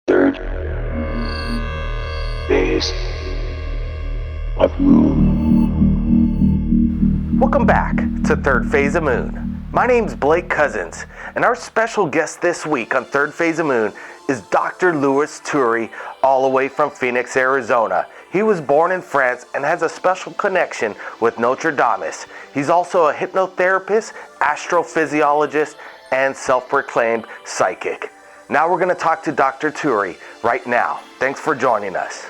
Third phase of moon. Welcome back to Third Phase of Moon. My name's Blake Cousins, and our special guest this week on Third Phase of Moon is Dr. Turi, all the way from Phoenix, Arizona. He was born in France and has a special connection with Notre Dame. He's also a hypnotherapist, astrophysiologist, and self-proclaimed psychic. Now we're going to talk to Dr. Turi right now. Thanks for joining us.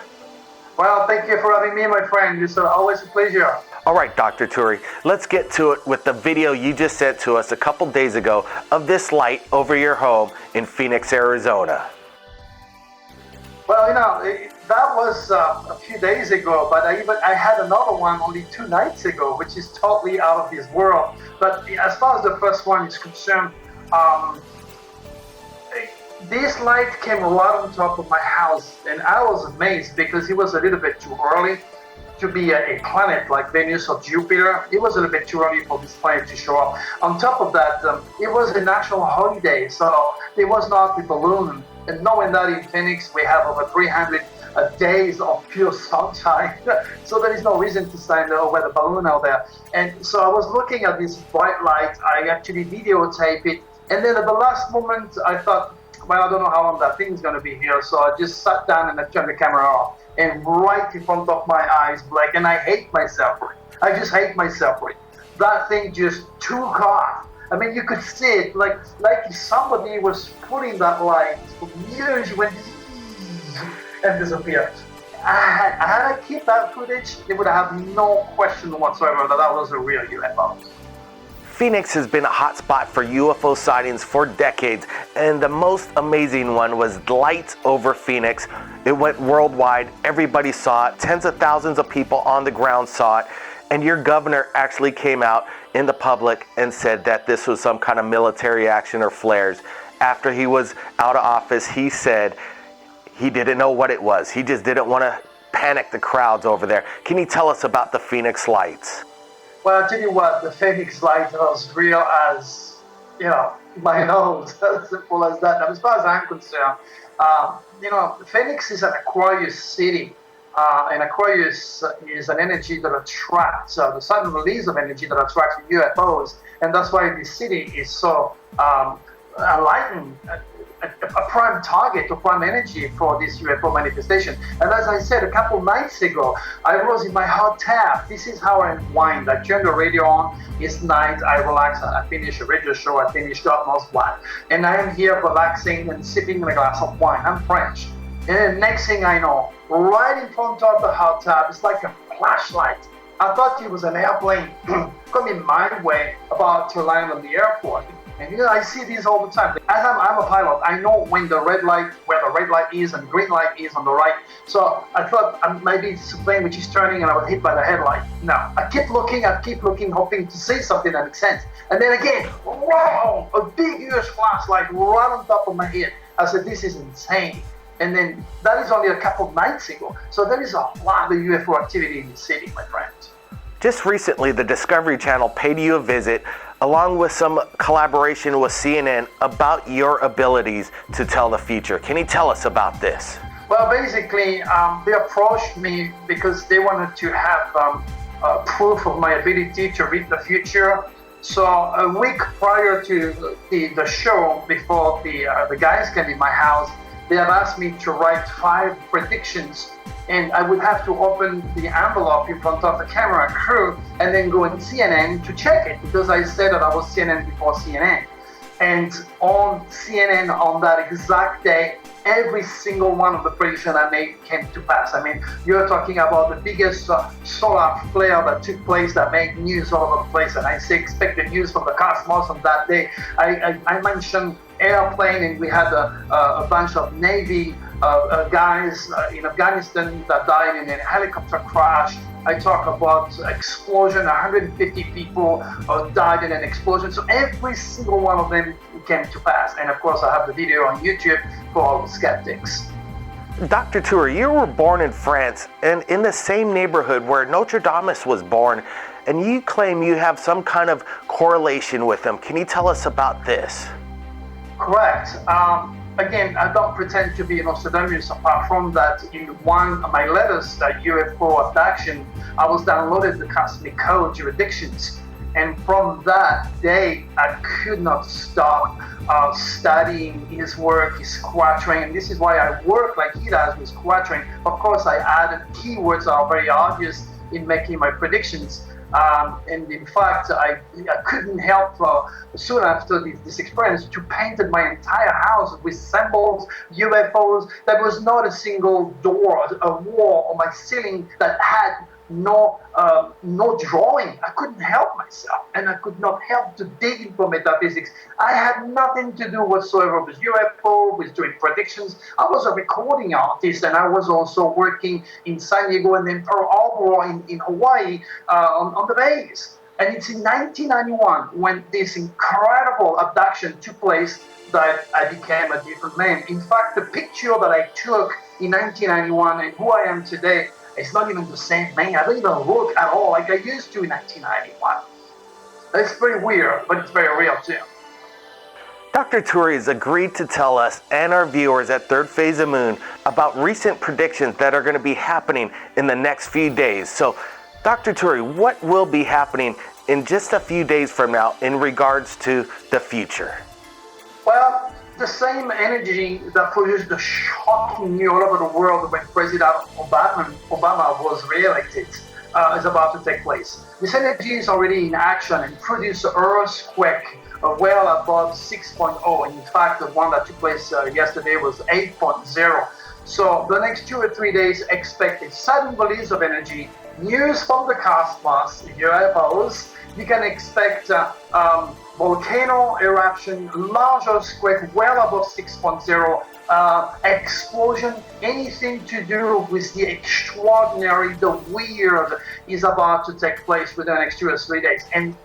Well, thank you for having me, my friend. It's always a pleasure. All right, Dr. Turi, let's get to it with the video you just sent to us a couple days ago of this light over your home in Phoenix, Arizona. Well, that was a few days ago, but I had another one only 2 nights ago, which is totally out of this world. But as far as the first one is concerned, this light came right on top of my house, and I was amazed because it was a little bit too early to be a planet like Venus or Jupiter. It was a little bit too early for this planet to show up. On top of that, it was a national holiday, so there was not the balloon. And knowing that in Phoenix we have over 300 days of pure sunshine, so there is no reason to stand over the balloon out there. And so I was looking at this bright light. I actually videotaped it, and then at the last moment I thought, well, I don't know how long that thing is going to be here, so I just sat down and I turned the camera off. And right in front of my eyes, Blake, and I hate myself for it. I just hate myself for it. That thing just took off. I mean, you could see it like if somebody was putting that light for years, you went and disappeared. Had I kept that footage, it would have no question whatsoever that was a real UFO. Phoenix has been a hotspot for UFO sightings for decades, and the most amazing one was lights over Phoenix. It went worldwide. Everybody saw it. Tens of thousands of people on the ground saw it, and your governor actually came out in the public and said that this was some kind of military action or flares. After he was out of office, he said he didn't know what it was. He just didn't want to panic the crowds over there. Can you tell us about the Phoenix lights? Well, I'll tell you what, the Phoenix light was real as, my nose, as simple as that. As far as I'm concerned, Phoenix is an Aquarius city, and Aquarius is an energy that attracts, the sudden release of energy that attracts UFOs, and that's why this city is so enlightened, a prime target, a prime energy for this UFO manifestation. And as I said a couple nights ago, I was in my hot tub. This is how I unwind. I turn the radio on. It's night. I relax. I finish a radio show. I finish the utmost black. And I am here relaxing and sipping a glass of wine. I'm French. And then next thing I know, right in front of the hot tub, it's like a flashlight. I thought it was an airplane coming my way about to land on the airport. And I see these all the time. As I'm a pilot, I know when the red light, where the red light is and green light is on the right. So I thought maybe it's a plane which is turning and I was hit by the headlight. No, I keep looking, hoping to see something that makes sense. And then again, wow, a big huge flashlight right on top of my head. I said, this is insane. And then that is only a couple of nights ago. So there is a lot of UFO activity in the city, my friends. Just recently, the Discovery Channel paid you a visit, along with some collaboration with CNN, about your abilities to tell the future. Can you tell us about this? Well, basically, they approached me because they wanted to have proof of my ability to read the future. So a week prior to the show, before the guys came in my house, they have asked me to write 5 predictions, and I would have to open the envelope in front of the camera crew and then go on CNN to check it, because I said that I was CNN before CNN. And on CNN on that exact day, every single one of the predictions I made came to pass. I mean, you're talking about the biggest solar flare that took place that made news all over the place, and I say expect the news from the cosmos on that day. I mentioned airplane, and we had a bunch of Navy guys in Afghanistan that died in a helicopter crash. I talk about explosion, 150 people died in an explosion. So every single one of them came to pass. And of course, I have the video on YouTube for all the skeptics. Dr. Turi, you were born in France and in the same neighborhood where Notre Dame was born, and you claim you have some kind of correlation with them. Can you tell us about this? Correct. again, I don't pretend to be an Nostradamus apart from that in one of my letters, that UFO abduction, I was downloaded the cosmic code jurisdictions. And from that day, I could not stop studying his work, his quatrain. And this is why I work like he does with quatrain. Of course, I added keywords that are very obvious in making my predictions. And in fact, I couldn't help soon after this experience to paint my entire house with symbols, UFOs. There was not a single door, a wall, or my ceiling that had no drawing. I couldn't help myself, and I could not help to dig into metaphysics. I had nothing to do whatsoever with UFO, with doing predictions. I was a recording artist, and I was also working in San Diego and in Pearl Harbor in Hawaii on the bays. And it's in 1991 when this incredible abduction took place that I became a different man. In fact, the picture that I took in 1991 and who I am today, it's not even the same man. I don't even look at all like I used to in 1991. It's very weird, but it's very real too. Dr. Turi has agreed to tell us and our viewers at Third Phase of Moon about recent predictions that are going to be happening in the next few days. So, Dr. Turi, what will be happening in just a few days from now in regards to the future? Well, the same energy that produced the shocking news all over the world when President Obama was re-elected is about to take place. This energy is already in action and produced an earthquake well above 6.0. In fact, the one that took place yesterday was 8.0. So the next 2 or 3 days, expect a sudden release of energy, news from the cosmos, UFOs. You can expect volcano eruption, large earthquake well above 6.0, explosion, anything to do with the extraordinary, the weird is about to take place within the next 2 or 3 days. And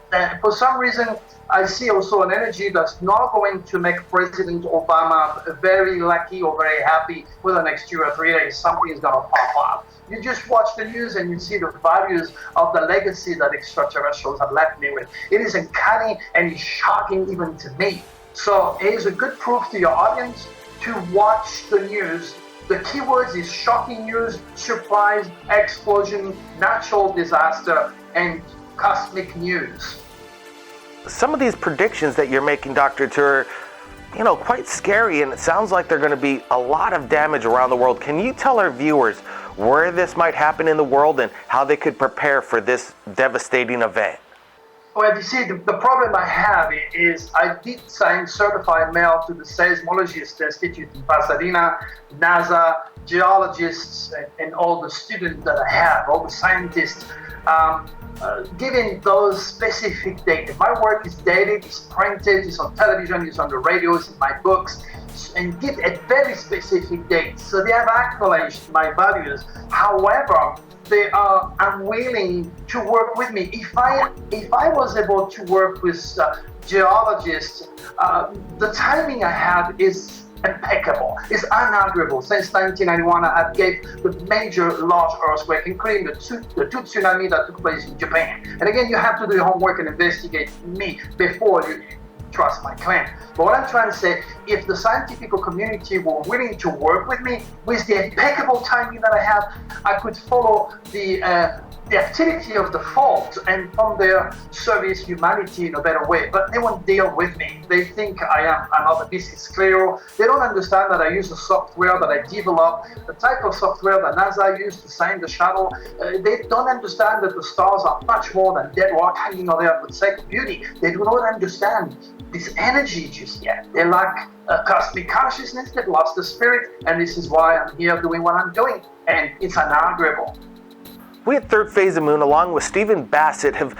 for some reason, I see also an energy that's not going to make President Obama very lucky or very happy with the next 2 or 3 days. Something is going to pop up. You just watch the news and you see the values of the legacy that extraterrestrials have left me with. It is uncanny and it's shocking even to me. So it is a good proof to your audience to watch the news. The keywords is shocking news, surprise, explosion, natural disaster, and cosmic news. Some of these predictions that you're making, Dr. Turi, quite scary, and it sounds like they're going to be a lot of damage around the world. Can you tell our viewers where this might happen in the world and how they could prepare for this devastating event? Well, you see, the problem I have is I did sign certified mail to the Seismologist Institute in Pasadena, NASA, geologists, and all the students that I have, all the scientists, giving those specific data. My work is dated, it's printed, it's on television, it's on the radio, it's in my books, and give a very specific date. So they have acknowledged my values. However, they are unwilling to work with me. If I was able to work with geologists, the timing I have is impeccable. It's unarguable. Since 1991, I have gave the major large earthquake, including the two tsunami that took place in Japan. And again, you have to do your homework and investigate me before you trust my claim. But what I'm trying to say, if the scientific community were willing to work with me, with the impeccable timing that I have, I could follow the activity of the fault and from their service humanity in a better way. But they won't deal with me. They think I am another business clero. They don't understand that I use the software that I developed, the type of software that NASA used to sign the shuttle. They don't understand that the stars are much more than dead rock hanging over there for the sake of beauty. They do not understand this energy just yet. They lack cosmic consciousness, they've lost the spirit, and this is why I'm here doing what I'm doing, and it's unarguable. We at Third Phase of Moon, along with Stephen Bassett, have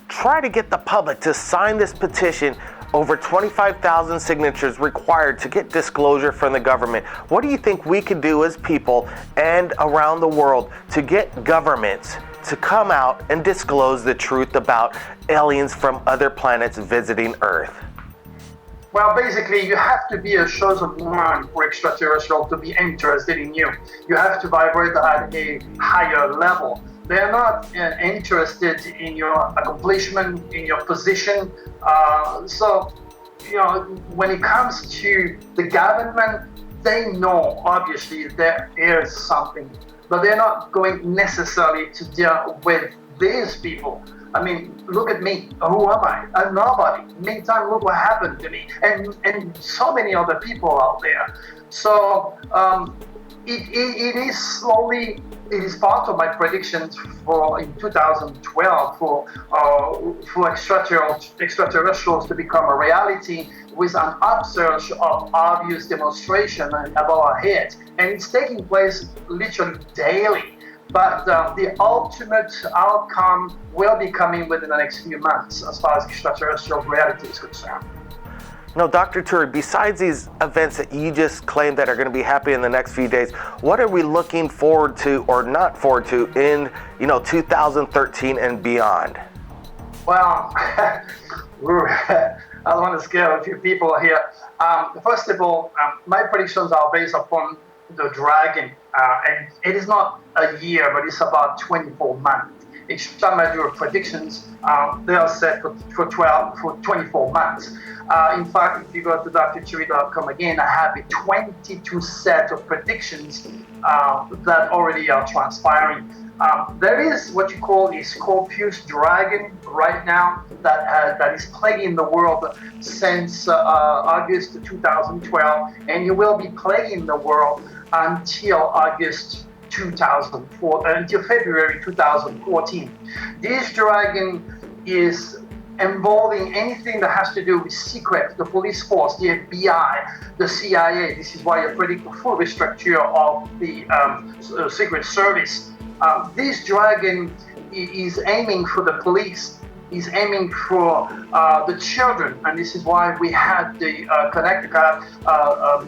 tried to get the public to sign this petition. Over 25,000 signatures required to get disclosure from the government. What do you think we could do as people and around the world to get governments to come out and disclose the truth about aliens from other planets visiting Earth? Well, basically, you have to be a chosen one for extraterrestrial to be interested in you. You have to vibrate at a higher level. They're not interested in your accomplishment, in your position. So when it comes to the government, they know obviously there is something, but they're not going necessarily to deal with these people. I mean, look at me. Who am I? I'm nobody. Meantime, look what happened to me, and so many other people out there. So it is slowly. It is part of my predictions for in 2012 for extraterrestrials to become a reality with an upsurge of obvious demonstration above our heads, and it's taking place literally daily. But the ultimate outcome will be coming within the next few months as far as extraterrestrial reality is concerned. No, Dr. Turi, besides these events that you just claimed that are going to be happening in the next few days, what are we looking forward to or not forward to in 2013 and beyond? Well, I don't want to scare a few people here. First of all, my predictions are based upon the dragon, and it is not a year, but it's about 24 months. Each time I do predictions, they are set for 24 months. In fact, if you go to Dr.Turi.com again, I have a 22 set of predictions that already are transpiring. There is what you call a Scorpius dragon right now that is plaguing the world since August 2012, and it will be plaguing the world until August 2004, until February 2014. This dragon is involving anything that has to do with secret, the police force, the FBI, the CIA. This is why I predict the full restructure of the Secret Service. This dragon is aiming for the police, is aiming for the children, and this is why we had the Connecticut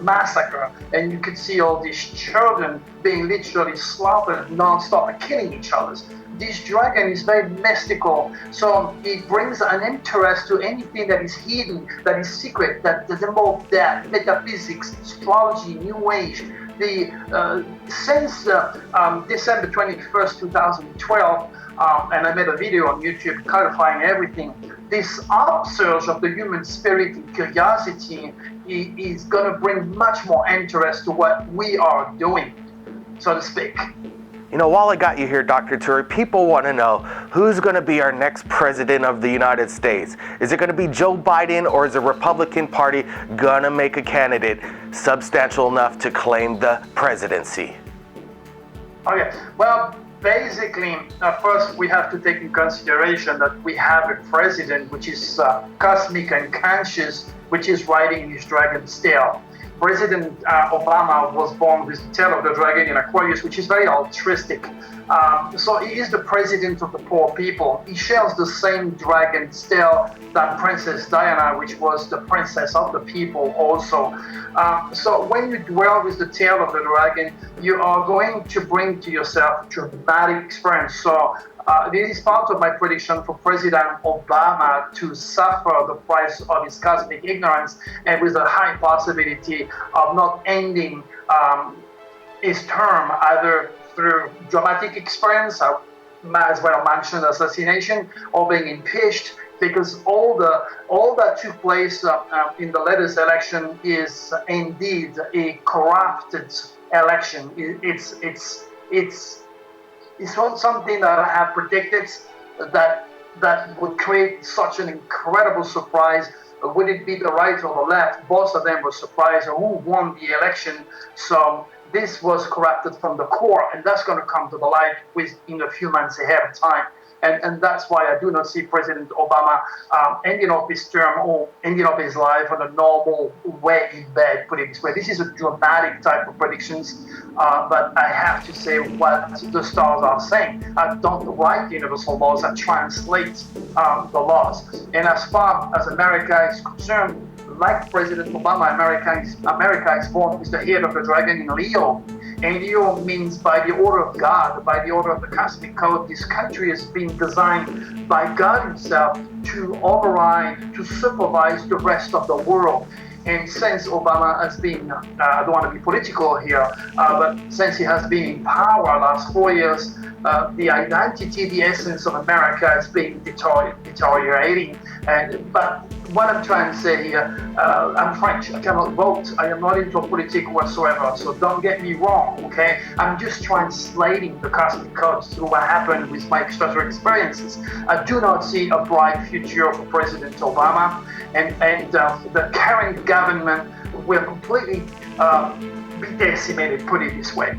massacre, and you could see all these children being literally slaughtered non-stop, killing each other. This dragon is very mystical, so it brings an interest to anything that is hidden, that is secret, that does involve death, metaphysics, astrology, New Age. Since December 21st, 2012, and I made a video on YouTube clarifying everything, this upsurge of the human spirit and curiosity is going to bring much more interest to what we are doing, so to speak. While I got you here, Dr. Turi, people want to know who's going to be our next president of the United States. Is it going to be Joe Biden, or is the Republican Party going to make a candidate substantial enough to claim the presidency? Okay, well, basically, first we have to take in consideration that we have a president which is cosmic and conscious, which is riding his dragon's tail. President Obama was born with the tail of the dragon in Aquarius, which is very altruistic. So he is the president of the poor people. He shares the same dragon's tail that Princess Diana, which was the princess of the people also. So when you dwell with the tail of the dragon, you are going to bring to yourself a dramatic experience. So this is part of my prediction for President Obama to suffer the price of his cosmic ignorance, and with a high possibility of not ending his term either through dramatic experience, I might as well mention assassination, or being impeached, because all that took place in the latest election is indeed a corrupted election. It's not something that I have predicted that would create such an incredible surprise. Would it be the right or the left? Both of them were surprised who won the election. So this was corrupted from the core, and that's going to come to the light in a few months ahead of time. And that's why I do not see President Obama ending up his term or ending up his life on a normal way in bed, put it this way. This is a dramatic type of predictions, but I have to say what the stars are saying. I don't write universal laws, I translate the laws. And as far as America is concerned, like President Obama, America is born with the head of the dragon in Leo. And Leo means by the order of God, by the order of the cosmic code. This country has been designed by God himself to override, to supervise the rest of the world. And since Obama has been, I don't want to be political here, but since he has been in power last 4 years, the identity, the essence of America is being deteriorating. But what I'm trying to say here, I'm French. I cannot vote. I am not into politics whatsoever. So don't get me wrong, okay? I'm just translating the cosmic codes through what happened with my extraterrestrial experiences. I do not see a bright future for President Obama, and the current government will completely be decimated, put it this way.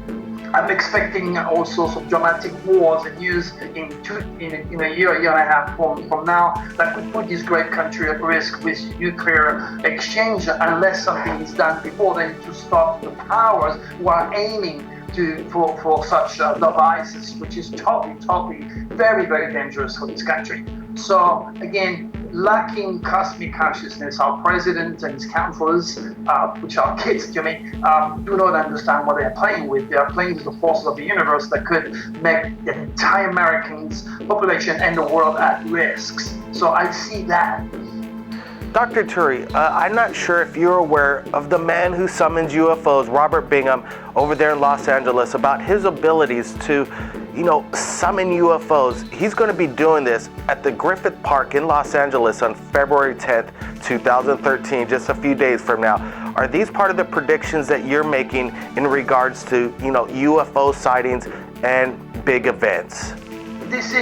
I'm expecting also some dramatic wars and news in a year and a half from now that could put this great country at risk with nuclear exchange unless something is done before then to stop the powers who are aiming for such devices, which is totally very, very dangerous for this country. So again, lacking cosmic consciousness, our president and his counselors, which are kids to me, do not understand what they're playing with. They are playing with the forces of the universe that could make the entire Americans population and the world at risk. So I see that. Dr. Turi, I'm not sure if you're aware of the man who summons UFOs, Robert Bingham, over there in Los Angeles, about his abilities to, summon UFOs. He's going to be doing this at the Griffith Park in Los Angeles on February 10th, 2013, just a few days from now. Are these part of the predictions that you're making in regards to, UFO sightings and big events? This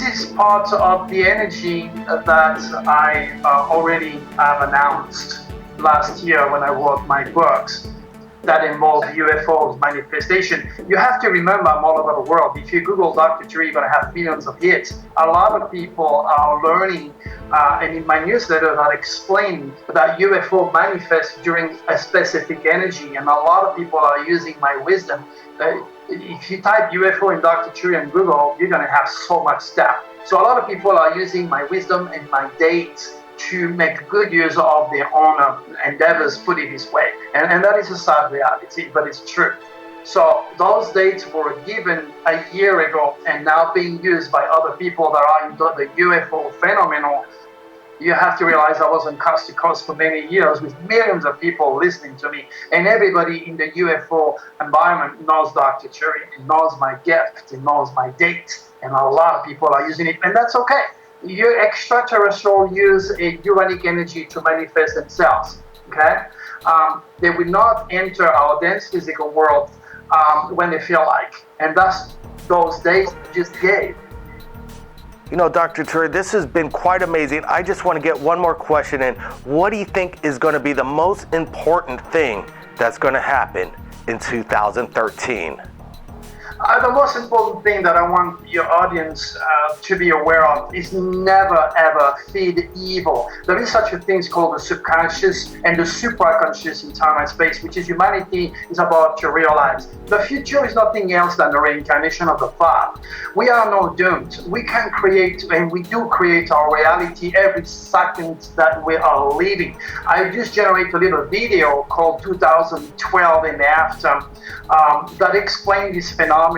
is part of the energy that I already have announced last year when I wrote my books that involve UFOs manifestation. You have to remember I'm all over the world. If you Google Dr.Turi, you're going to have millions of hits. A lot of people are learning, and in my newsletter that explain that UFO manifests during a specific energy, and a lot of people are using my wisdom. If you type UFO in Dr.Turi on Google, you're going to have so much stuff. So a lot of people are using my wisdom and my dates to make good use of their own endeavors, put it this way. And that is a sad reality, but it's true. So those dates were given a year ago and now being used by other people that are into the UFO phenomenon. You have to realize I was on coast to coast for many years with millions of people listening to me, and everybody in the UFO environment knows Dr. Turi, and knows my gift, and knows my date, and a lot of people are using it, and that's okay. Your extraterrestrial use a uranic energy to manifest themselves, okay? They will not enter our dense physical world when they feel like, and that's those days just gave. Dr. Turi, this has been quite amazing. I just want to get one more question in. What do you think is going to be the most important thing that's going to happen in 2013? The most important thing that I want your audience to be aware of is never ever feed evil. There is such a thing called the subconscious and the supraconscious in time and space, which is humanity is about to realize. The future is nothing else than the reincarnation of the past. We are not doomed. We can create, and we do create our reality every second that we are living. I just generated a little video called 2012 and after that explains this phenomenon.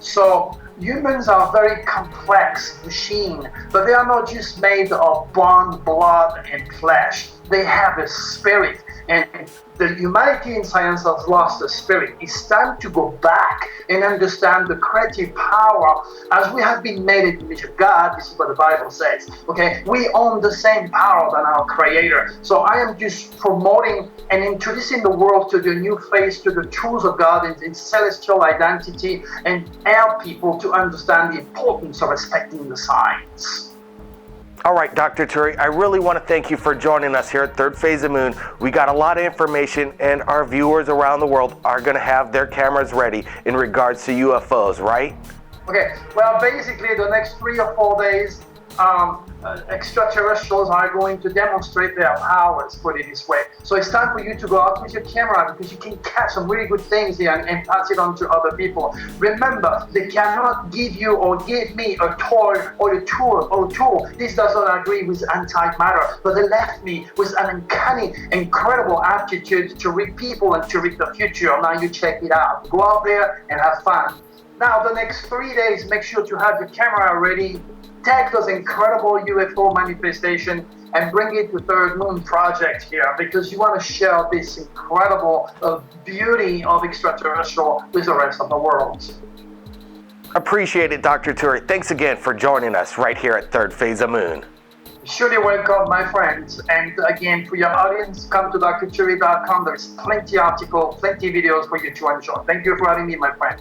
So humans are very complex machine, but they are not just made of bone, blood, and flesh. They have a spirit, and the humanity in science has lost the spirit. It's time to go back and understand the creative power as we have been made in the image of God. This is what the Bible says. Okay, we own the same power than our Creator. So I am just promoting and introducing the world to the new face, to the truths of God in celestial identity, and help people to understand the importance of respecting the signs. All right, Dr. Turi, I really want to thank you for joining us here at Third Phase of Moon. We got a lot of information, and our viewers around the world are going to have their cameras ready in regards to UFOs, right? Okay, well, basically the next 3 or 4 days, extraterrestrials are going to demonstrate their powers, put it this way. So it's time for you to go out with your camera, because you can catch some really good things here and pass it on to other people. Remember, they cannot give you or give me a toy or a tool. This does not agree with antimatter, but they left me with an uncanny, incredible aptitude to read people and to read the future. Now you check it out. Go out there and have fun. Now the next 3 days, make sure to have your camera ready. Take those incredible UFO manifestation and bring it to Third Moon Project here, because you want to share this incredible beauty of extraterrestrial with the rest of the world. Appreciate it, Dr. Turi. Thanks again for joining us right here at Third Phase of Moon. Surely welcome, my friends. And again, for your audience, come to drturi.com. There's plenty articles, plenty videos for you to enjoy. Thank you for having me, my friend.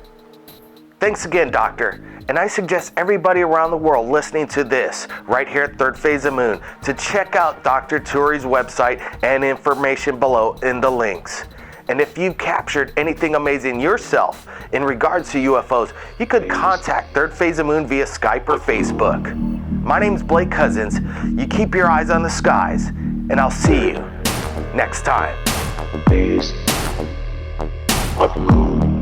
Thanks again, Doctor. And I suggest everybody around the world listening to this right here at Third Phase of Moon to check out Dr. Turi's website and information below in the links. And if you've captured anything amazing yourself in regards to UFOs, you could contact Third Phase of Moon via Skype or Facebook. My name's Blake Cousins. You keep your eyes on the skies, and I'll see you next time. Phase of Moon.